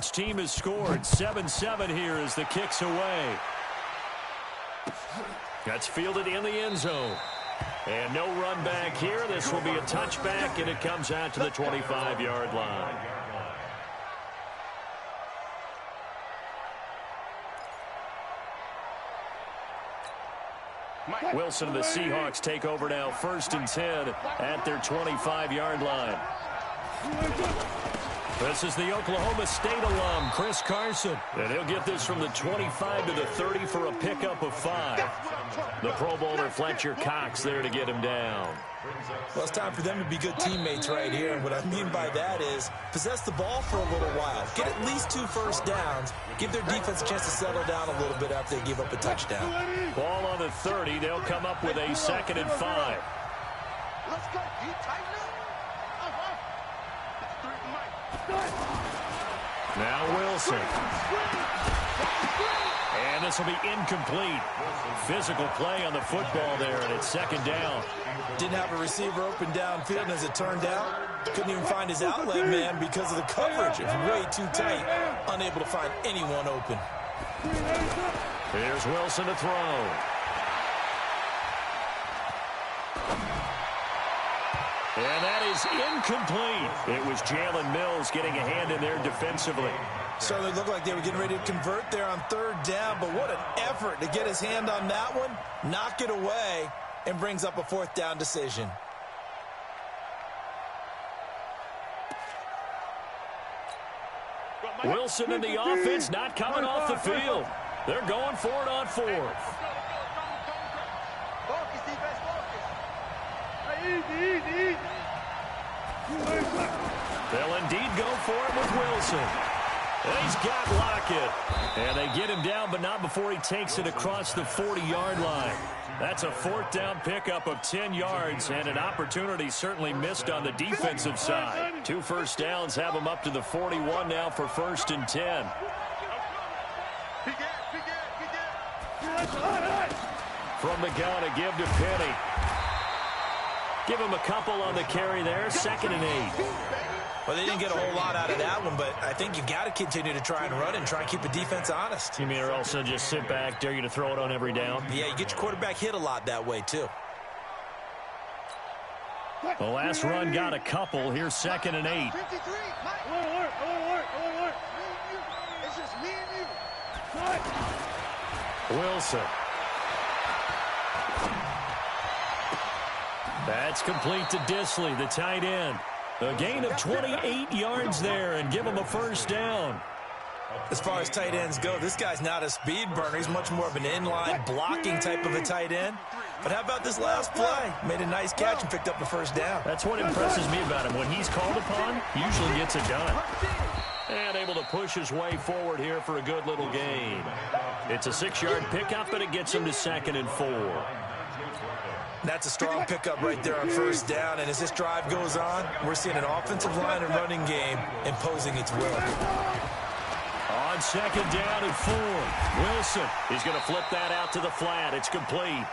each team has scored. 7-7 here as the kick's away. That's fielded in the end zone. And no run back here. This will be a touchback, and it comes out to the 25-yard line. Wilson and the Seahawks take over now, 1st and 10 at their 25-yard line. This is the Oklahoma State alum, Chris Carson. And he'll get this from the 25 to the 30 for a pickup of 5. The Pro Bowler Fletcher Cox there to get him down. Well, it's time for them to be good teammates right here. And what I mean by that is possess the ball for a little while. Get at least 2 first downs. Give their defense a chance to settle down a little bit after they give up a touchdown. Ball on the 30. They'll come up with a 2nd and 5. Let's go. You tight now Wilson. And this will be incomplete. Physical play on the football there, and it's 2nd down. Didn't have a receiver open downfield, and as it turned out, couldn't even find his outlet man because of the coverage. It was way too tight, unable to find anyone open. Here's Wilson to throw. And that is incomplete. It was Jalen Mills getting a hand in there defensively. Certainly looked like they were getting ready to convert there on 3rd down, but what an effort to get his hand on that one, knock it away, and brings up a 4th down decision. Wilson and the offense not coming off the field. They're going for it on 4th. They'll indeed go for it with Wilson. And he's got Lockett. And they get him down, but not before he takes it across the 40-yard line. That's a 4th down pickup of 10 yards, and an opportunity certainly missed on the defensive side. 2 first downs have him up to the 41 now for 1st and 10. From the gun, a give to Penny. Give him a couple on the carry there. 2nd and 8. Well, they didn't get a whole lot out of that one, but I think you've got to continue to try and run and try and keep the defense honest. You mean or also just sit back, dare you to throw it on every down? Yeah, you get your quarterback hit a lot that way, too. The last run got a couple. Here's 2nd and 8. It's just me and you. Wilson. That's complete to Disley, the tight end. A gain of 28 yards there, and give him a 1st down. As far as tight ends go, this guy's not a speed burner. He's much more of an inline blocking type of a tight end. But how about this last play? Made a nice catch and picked up the 1st down. That's what impresses me about him. When he's called upon, usually gets it done. And able to push his way forward here for a good little gain. It's a 6-yard pickup, but it gets him to 2nd and 4. That's a strong pickup right there on 1st down. And as this drive goes on, we're seeing an offensive line and running game imposing its will. On 2nd down and 4, Wilson. He's going to flip that out to the flat. It's complete.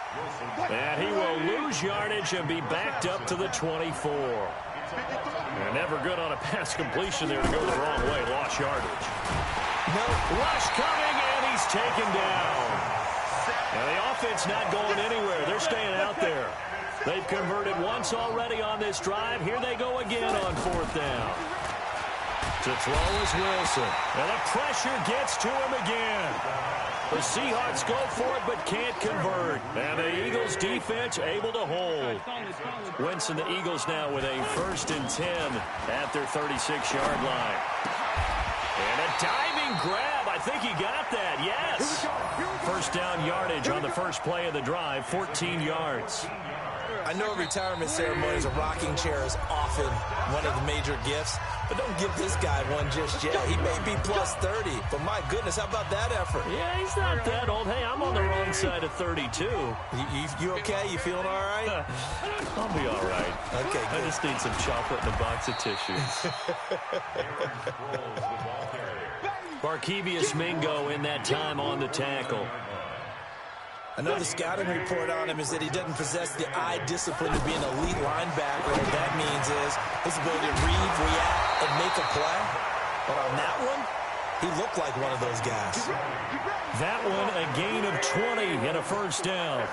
And he will lose yardage and be backed up to the 24. And never good on a pass completion there to go the wrong way. Lost yardage. No. Rush coming, and he's taken down. Now the offense not going anywhere. They're staying out there. They've converted once already on this drive. Here they go again on 4th down. To throw is Wilson. And the pressure gets to him again. The Seahawks go for it but can't convert. And the Eagles defense able to hold. Wentz and the Eagles now with a 1st and 10 at their 36-yard line. And a diving grab. I think he got that. Yes. 1st down yardage on the first play of the drive. 14 yards. I know retirement ceremonies, a rocking chair is often one of the major gifts, but don't give this guy one just yet. He may be plus 30, but my goodness, how about that effort? Yeah, he's not that old. Hey, I'm on the wrong side of 32. You okay? You feeling all right? I'll be all right. Okay, good. I just need some chocolate and a box of tissues. Barkevius Mingo in that time on the tackle. Another scouting report on him is that he doesn't possess the eye discipline to be an elite linebacker. What that means is his ability to read, react, and make a play. But on that one, He looked like one of those guys. That one, a gain of 20 and a first down.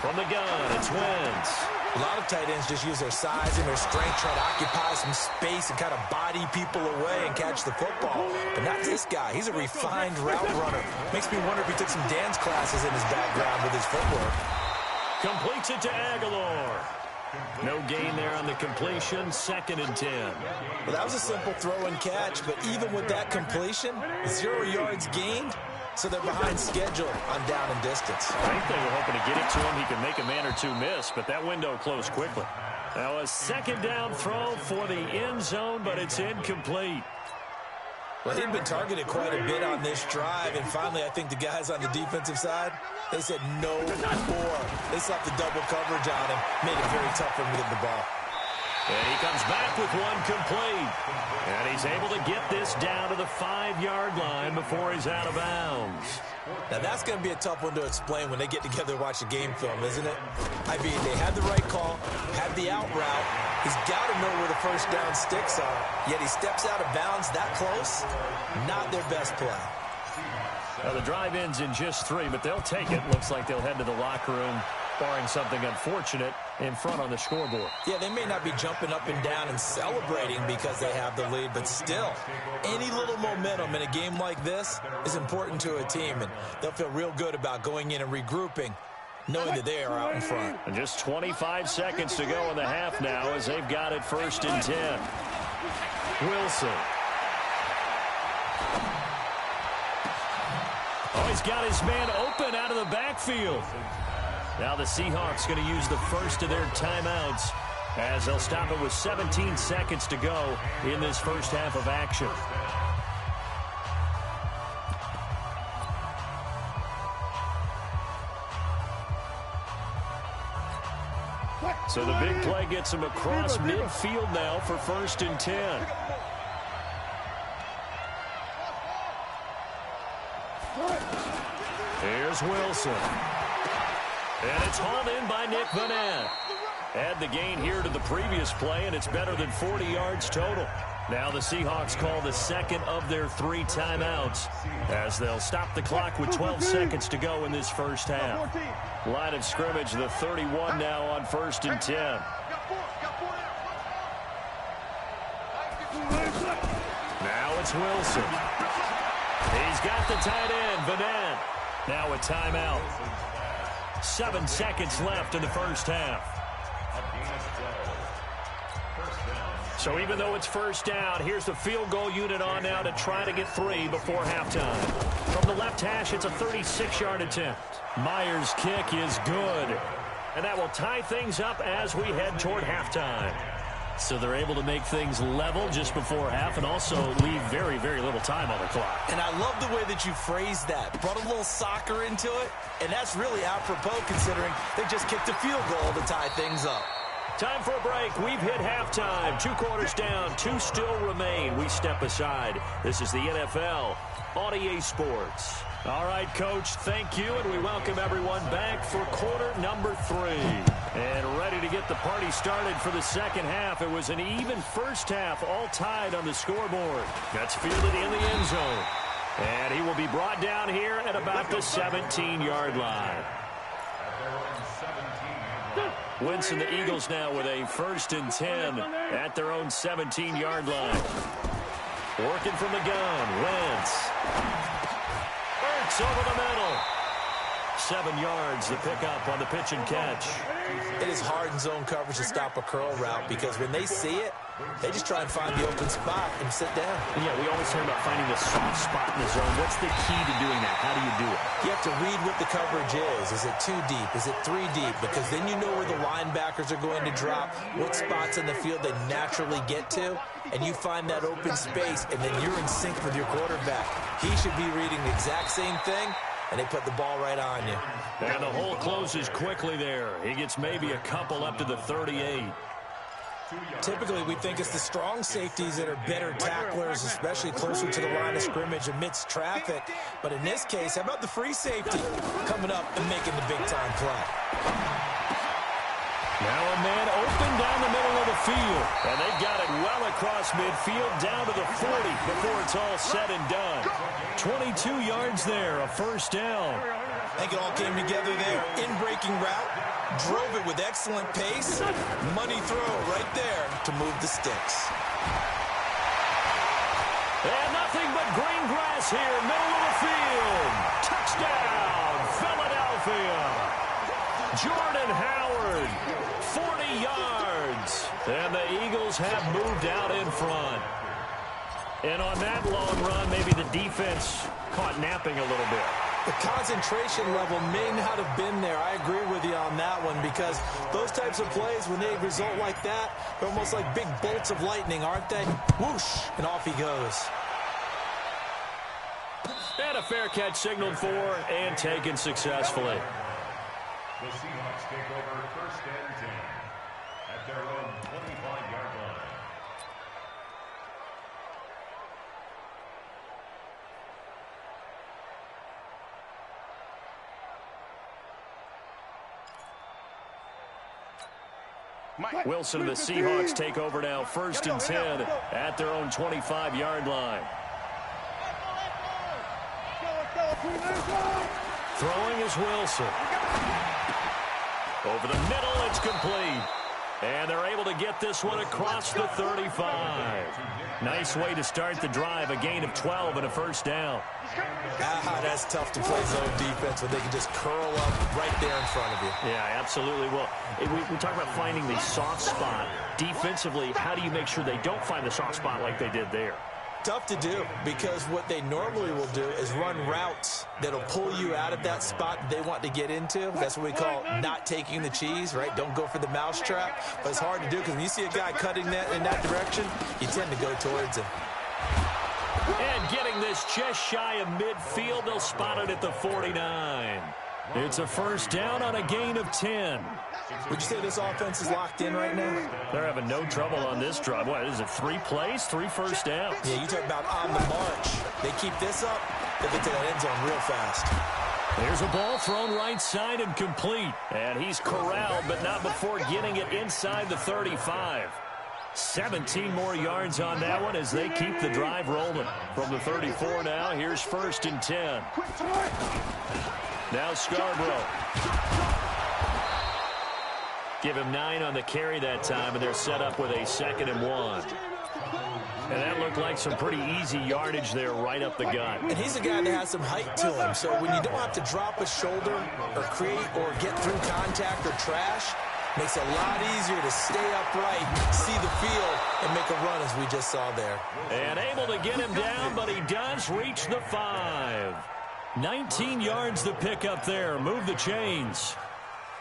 From the gun, it's Wentz. A lot of tight ends just use their size and their strength, try to occupy some space and kind of body people away and catch the football. But not this guy. He's a refined route runner. Makes me wonder if he took some dance classes in his background with his footwork. Completes it to Aguilar. No gain there on the completion, 2nd and 10. Well, that was a simple throw and catch, but even with that completion, 0 yards gained, so they're behind schedule on down and distance. I think they were hoping to get it to him. He could make a man or two miss, but that window closed quickly. Now a 2nd down throw for the end zone, but it's incomplete. Well, he'd been targeted quite a bit on this drive, and finally I think the guys on the defensive side, they said no more. They slapped the double coverage on him, made it very tough for him to get the ball. And he comes back with one complete. And he's able to get this down to the 5-yard line before he's out of bounds. Now, that's going to be a tough one to explain when they get together and watch the game film, isn't it? I mean, they had the right call, had the out route. He's got to know where the first down sticks are, yet he steps out of bounds that close. Not their best play. Now, the drive ends in just 3, but they'll take it. Looks like they'll head to the locker room, barring something unfortunate, in front on the scoreboard. Yeah, they may not be jumping up and down and celebrating because they have the lead, but still, any little momentum in a game like this is important to a team, and they'll feel real good about going in and regrouping, knowing that they are out in front. And just 25 seconds to go in the half now as they've got it 1st and 10. Wilson. Oh, he's got his man open out of the backfield. Now the Seahawks going to use the first of their timeouts as they'll stop it with 17 seconds to go in this first half of action. So the big play gets him across midfield now for 1st and 10. Here's Wilson. And it's hauled in by Nick Vanette. Add the gain here to the previous play, and it's better than 40 yards total. Now the Seahawks call the 2nd of their 3 timeouts as they'll stop the clock with 12 seconds to go in this first half. Line of scrimmage, the 31 now on 1st and 10. Now it's Wilson. He's got the tight end, Vanette. Now a timeout. 7 seconds left in the first half. So even though it's first down, here's the field goal unit on now to try to get 3 before halftime. From the left hash, it's a 36-yard attempt. Myers' kick is good. And that will tie things up as we head toward halftime. So they're able to make things level just before half and also leave very, very little time on the clock. And I love the way that you phrased that. Brought a little soccer into it, and that's really apropos considering they just kicked a field goal to tie things up. Time for a break. We've hit halftime. 2 quarters down. 2 still remain. We step aside. This is the NFL on EA Sports. All right, Coach, thank you, and we welcome everyone back for quarter number 3. And ready to get the party started for the second half. It was an even first half, all tied on the scoreboard. That's fielded in the end zone. And he will be brought down here at about the 17-yard line. Wentz and the Eagles now with a 1st and 10 at their own 17-yard line. Working from the gun, Wentz. Burks over the middle. 7 yards, the pickup on the pitch and catch. It is hard in zone coverage to stop a curl route because when they see it, they just try and find the open spot and sit down. Yeah, we always hear about finding the soft spot in the zone. What's the key to doing that? How do you do it? You have to read what the coverage is. Is it 2 deep? Is it 3 deep? Because then you know where the linebackers are going to drop, what spots in the field they naturally get to, and you find that open space, and then you're in sync with your quarterback. He should be reading the exact same thing, and they put the ball right on you. And the hole closes quickly there. He gets maybe a couple up to the 38. Typically, we think it's the strong safeties that are better tacklers, especially closer to the line of scrimmage amidst traffic. But in this case, how about the free safety coming up and making the big-time play? Now a man open down the middle of the field. And they've got it well across midfield down to the 40 before it's all said and done. 22 yards there, a first down. I think it all came together there. In-breaking route, drove it with excellent pace. Money throw right there to move the sticks. And nothing but green grass here, middle of the field. Touchdown, Philadelphia. Jordan Howard, 40 yards. And the Eagles have moved out in front. And on that long run, maybe the defense caught napping a little bit. The concentration level may not have been there. I agree with you on that one because those types of plays, when they result like that, they're almost like big bolts of lightning, aren't they? Whoosh, and off he goes. And a fair catch signaled for and taken successfully. The Seahawks take over first and 10 at their own 25-yard line. Wilson and the Seahawks take over now first and 10 at their own 25-yard line. Throwing is Wilson. Over the middle, it's complete. And they're able to get this one across the 35. Nice way to start the drive, a gain of 12 and a first down. That's tough to play zone defense when they can just curl up right there in front of you. Yeah, absolutely. Well, we talk about finding the soft spot. Defensively, how do you make sure they don't find the soft spot like they did there? Tough to do because what they normally will do is run routes that'll pull you out of that spot they want to get into. That's what we call not taking the cheese, right? Don't go for the mousetrap. But it's hard to do because when you see a guy cutting that in that direction, you tend to go towards him. And getting this just shy of midfield, they'll spot it at the 49. It's a first down on a gain of 10. Would you say this offense is locked in right now? They're having no trouble on this drive. What, is it 3 plays, 3 first downs? Yeah, you talk about on the march. They keep this up, they'll get to that end zone real fast. There's a ball thrown right side and complete. And he's corralled, but not before getting it inside the 35. 17 more yards on that one as they keep the drive rolling. From the 34 now, here's first and 10. Now Scarborough. Give him 9 on the carry that time, and they're set up with a 2nd and 1. And that looked like some pretty easy yardage there right up the gut. And he's a guy that has some height to him, so when you don't have to drop a shoulder or create or get through contact or trash, makes it a lot easier to stay upright, see the field, and make a run as we just saw there. And able to get him down, but he does reach the 5. 19 yards the pick up there. Move the chains.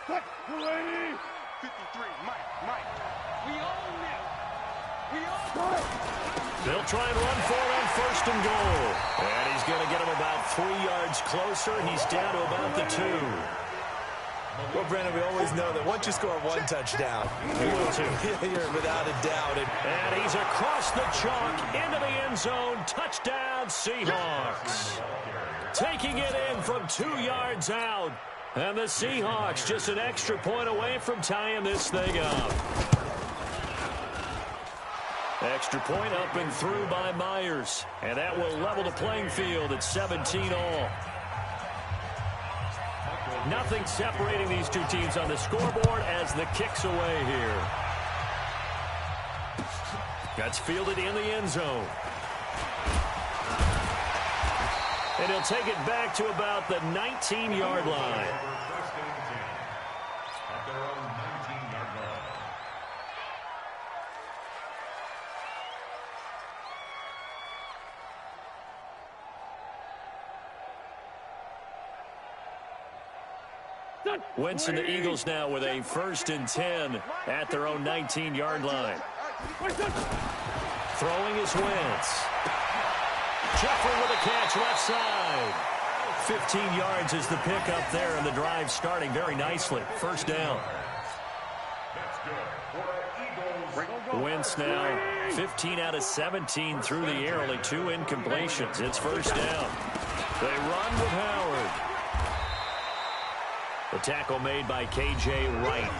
53, Mike. We own it. We own it. They'll try and run for it on first and goal. And he's going to get him about 3 yards closer. He's down to about the 2. Well, Brandon, we always know that once you score 1 touchdown, you're without a doubt. And he's across the chalk into the end zone. Touchdown, Seahawks. Taking it in from 2 yards out. And the Seahawks just an extra point away from tying this thing up. Extra point up and through by Myers. And that will level the playing field at 17 all. Nothing separating these two teams on the scoreboard as the kick's away here. That's fielded in the end zone. And he'll take it back to about the 19-yard line. First and 10 at their own 19-yard line. Wentz and the Eagles now with a first and 10 at their own 19-yard line. Throwing is Wentz. Jeffrey with a catch left side. 15 yards is the pickup there, and the drive starting very nicely. First down. Wentz now 15 out of 17 through the air, only 2 incompletions. It's first down. They run with Howard. The tackle made by K.J. Wright.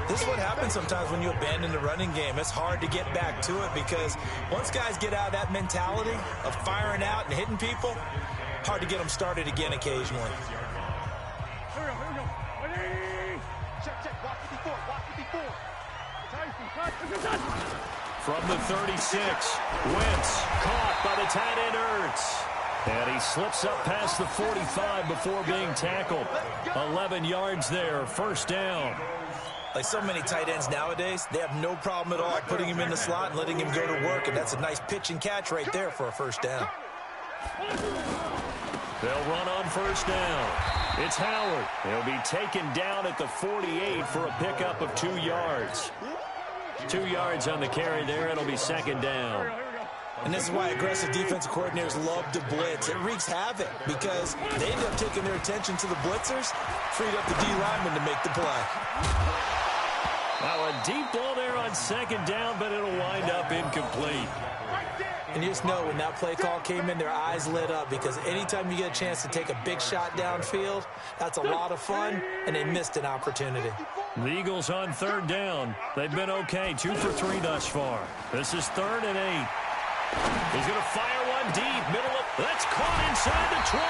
This is what happens sometimes when you abandon the running game. It's hard to get back to it because once guys get out of that mentality of firing out and hitting people, hard to get them started again occasionally. Here we go. Ready? Check. Watch 54. From the 36, Wentz caught by the tight end Ertz. And he slips up past the 45 before being tackled. 11 yards there, first down. Like so many tight ends nowadays, they have no problem at all putting him in the slot and letting him go to work. And that's a nice pitch and catch right there for a first down. They'll run on first down. It's Howard. He'll be taken down at the 48 for a pickup of 2 yards. 2 yards on the carry there. It'll be second down. And this is why aggressive defensive coordinators love to blitz. It wreaks havoc because they end up taking their attention to the blitzers, freed up the D lineman to make the play. Now a deep ball there on second down, but it'll wind up incomplete. And you just know when that play call came in, their eyes lit up because anytime you get a chance to take a big shot downfield, that's a lot of fun, and they missed an opportunity. The Eagles on third down. They've been okay, 2 for 3 thus far. This is 3rd and 8. He's going to fire one deep, middle of, that's caught inside the 20.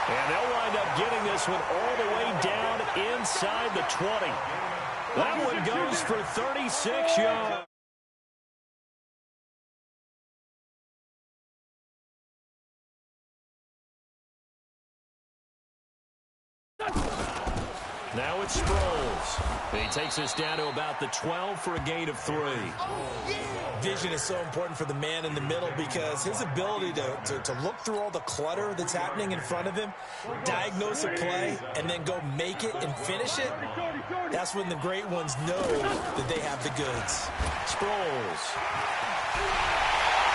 And they'll wind up getting this one all the way down inside the 20. That one goes for 36 yards. Now it's Sproles. He takes us down to about the 12 for a gain of 3. Vision is so important for the man in the middle because his ability to look through all the clutter that's happening in front of him, diagnose a play, and then go make it and finish it, that's when the great ones know that they have the goods. Sproles.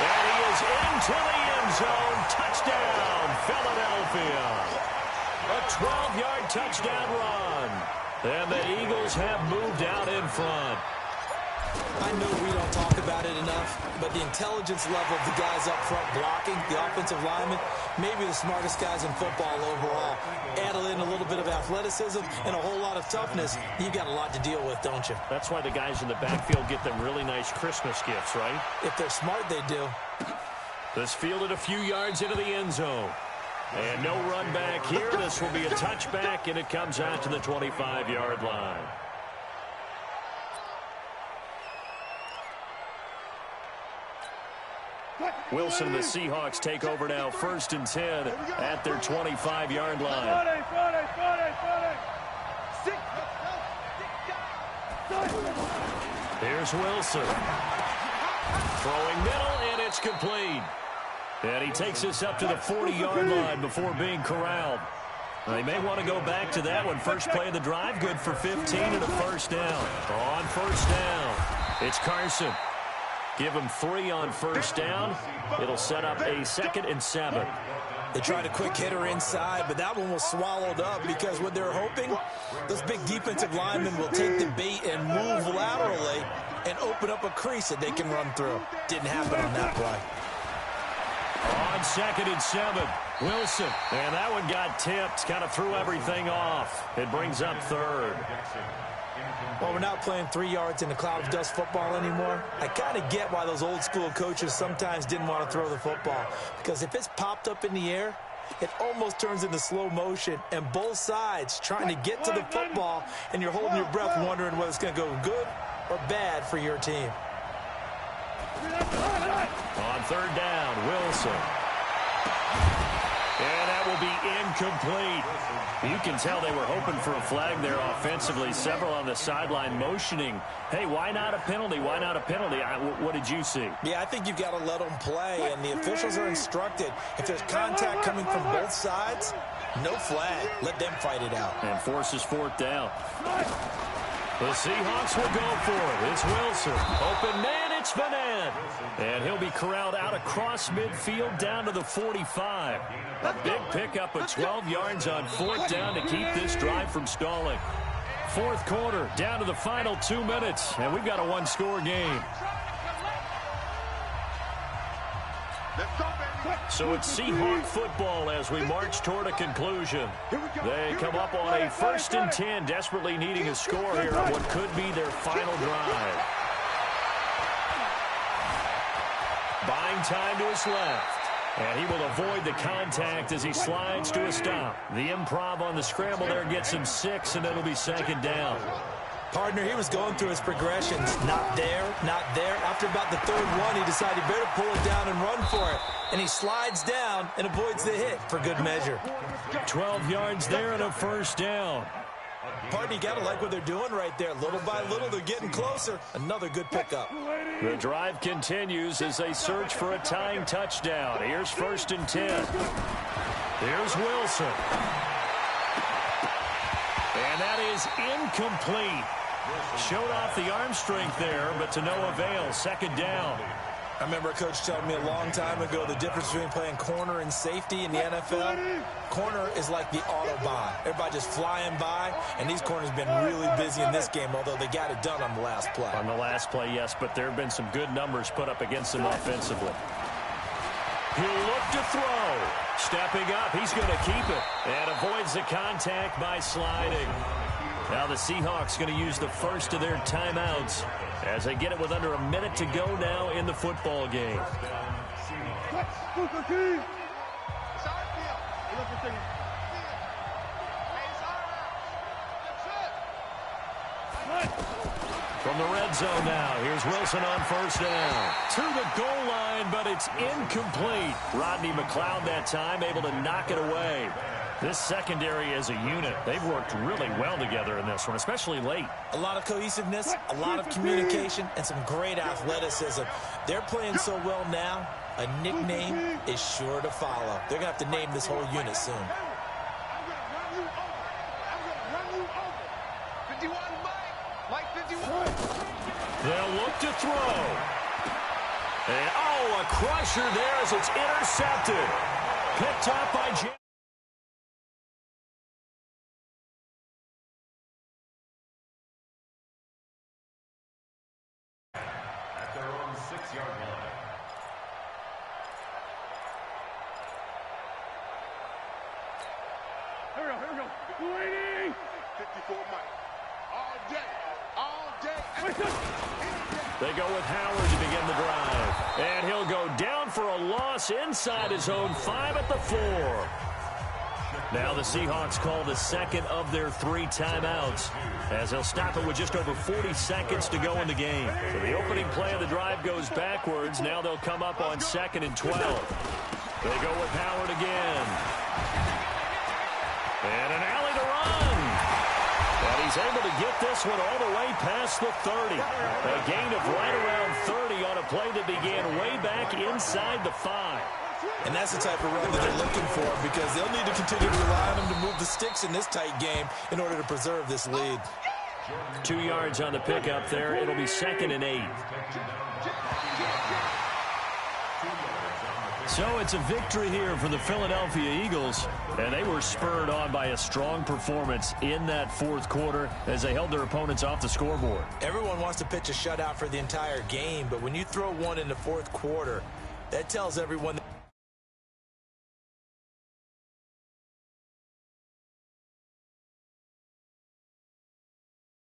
And he is into the end zone. Touchdown, Philadelphia. A 12-yard touchdown run. And the Eagles have moved out in front. I know we don't talk about it enough, but the intelligence level of the guys up front blocking, the offensive linemen, maybe the smartest guys in football overall. Add in a little bit of athleticism and a whole lot of toughness, you've got a lot to deal with, don't you? That's why the guys in the backfield get them really nice Christmas gifts, right? If they're smart, they do. This fielded a few yards into the end zone. And no run back here. This will be a touchback, and it comes out to the 25-yard line. Wilson and the Seahawks take over now, 1st and 10 at their 25-yard line. Here's Wilson. Throwing middle, and it's complete. And he takes us up to the 40-yard line before being corralled. They may want to go back to that one. First play of the drive, good for 15 and a first down. On first down, it's Carson. Give him 3 on first down. It'll set up a 2nd and 7. They tried a quick hitter inside, but that one was swallowed up because what they're hoping, those big defensive linemen will take the bait and move laterally and open up a crease that they can run through. Didn't happen on that play. On 2nd and 7, Wilson. And that one got tipped, kind of threw everything off. It brings up 3rd. Well, we're not playing 3 yards in a cloud of dust football anymore. I kind of get why those old school coaches sometimes didn't want to throw the football. Because if it's popped up in the air, it almost turns into slow motion. And both sides trying to get to the football, and you're holding your breath wondering whether it's going to go good or bad for your team. On 3rd down, Wilson. And that will be incomplete. You can tell they were hoping for a flag there offensively. Several on the sideline motioning. Hey, why not a penalty? Why not a penalty? What did you see? Yeah, I think you've got to let them play, and the officials are instructed. If there's contact coming from both sides, no flag. Let them fight it out. And forces 4th down. The Seahawks will go for it. It's Wilson. Open man, it's Vanette. And he'll be corralled out across midfield down to the 45. A big pickup of 12 yards on 4th down to keep this drive from stalling. 4th quarter, down to the final 2 minutes, and we've got a 1-score game. So it's Seahawk football as we march toward a conclusion. They come up on a 1st and 10, desperately needing a score here on what could be their final drive. Buying time to his left. And he will avoid the contact as he slides to a stop. The improv on the scramble there gets him 6, and it'll be 2nd down. Partner, he was going through his progressions. Not there, not there. After about the 3rd one, he decided he better pull it down and run for it. And he slides down and avoids the hit for good measure. 12 yards there and a 1st down. Partner, you got to like what they're doing right there. Little by little, they're getting closer. Another good pickup. The drive continues as they search for a tying touchdown. Here's 1st and 10. Here's Wilson. And that is incomplete. Showed off the arm strength there, but to no avail. 2nd down. I remember a coach telling me a long time ago the difference between playing corner and safety in the NFL. Corner is like the Autobahn. Everybody just flying by, and these corners have been really busy in this game, although they got it done on the last play. On the last play, yes, but there have been some good numbers put up against them offensively. He'll look to throw. Stepping up, he's going to keep it. And avoids the contact by sliding. Now the Seahawks going to use the first of their timeouts as they get it with under a minute to go now in the football game. From the red zone now, here's Wilson on 1st down. To the goal line, but it's incomplete. Rodney McLeod that time able to knock it away. This secondary as a unit, they've worked really well together in this one, especially late. A lot of cohesiveness, a lot of communication, and some great athleticism. They're playing so well now, a nickname is sure to follow. They're going to have to name this whole unit soon. They'll look to throw. And, a crusher there as it's intercepted. Picked up by Jim. At their own 6-yard line. Here we go. Waiting. 54 Mike. All day. They go with Howard to begin the drive. And he'll go down for a loss inside his own 5 at the 4. Now the Seahawks call the 2nd of their 3 timeouts as they'll stop it with just over 40 seconds to go in the game. So the opening play of the drive goes backwards. Now they'll come up on 2nd and 12. They go with Howard again. And an alley to run. And he's able to get this one all the way past the 30. A gain of right around 30 on a play that began way back inside the 5. And that's the type of run that they're looking for because they'll need to continue to rely on him to move the sticks in this tight game in order to preserve this lead. 2 yards on the pickup there. It'll be 2nd and 8. So it's a victory here for the Philadelphia Eagles, and they were spurred on by a strong performance in that 4th quarter as they held their opponents off the scoreboard. Everyone wants to pitch a shutout for the entire game, but when you throw one in the 4th quarter, that tells everyone